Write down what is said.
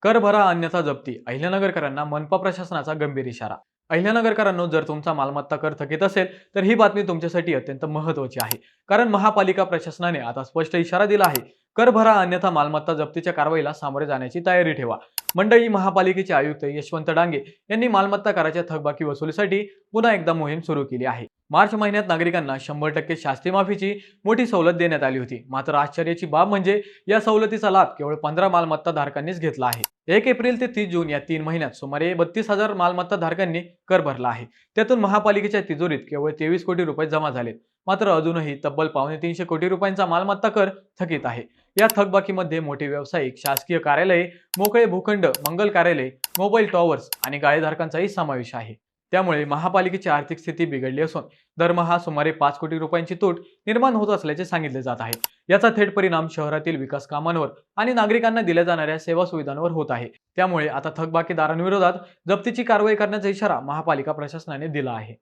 कर भरा अन्यथा जप्ती. अहिल्यानगरकरांना मनपा प्रशासनाचा गंभीर इशारा. अहिल्यानगरकरांनो, जर तुमचा मालमत्ता कर थकीत असेल तर ही बातमी तुमच्यासाठी अत्यंत महत्त्वाची आहे. कारण महापालिका प्रशासनाने आता स्पष्ट इशारा दिला आहे. कर भरा अन्यथा मालमत्ता जप्तीच्या कारवाईला सामोरे जाण्याची तयारी ठेवा. मंडळी, महापालिकेचे आयुक्त यशवंत डांगे यांनी मालमत्ता कराच्या थकबाकी वसुलीसाठी पुन्हा एकदा मोहीम सुरू केली आहे. मार्च महिन्यात नागरिकांना 100% शास्ती माफीची मोठी सवलत देण्यात आली होती. मात्र आश्चर्याची बाब म्हणजे या सवलतीचा लाभ केवळ 15 मालमत्ता धारकांनीच घेतला आहे. 1 एप्रिल ते 30 जून या 3 महिन्यात सुमारे 32,000 मालमत्ता धारकांनी कर भरला आहे. त्यातून महापालिकेच्या तिजोरीत केवळ 23 कोटी रुपये जमा झालेत. मात्र अजूनही तब्बल 250 कोटी रुपयांचा मालमत्ता कर थकीत आहे. या थकबाकीमध्ये मोठे व्यावसायिक, शासकीय कार्यालये, मोकळे भूखंड, मंगल कार्यालय, मोबाईल टॉवर्स आणि गाळेधारकांचाही समावेश आहे. त्यामुळे महापालिकेची आर्थिक स्थिती बिघडली असून दरमहा सुमारे 5 कोटी रुपयांची तूट निर्माण होत असल्याचे सांगितले जात आहे. याचा थेट परिणाम शहरातील विकास कामांवर आणि नागरिकांना दिल्या जाणाऱ्या सेवा सुविधांवर होत आहे. त्यामुळे आता थकबाकीदारांविरोधात जप्तीची कारवाई करण्याचा इशारा महापालिका प्रशासनाने दिला आहे.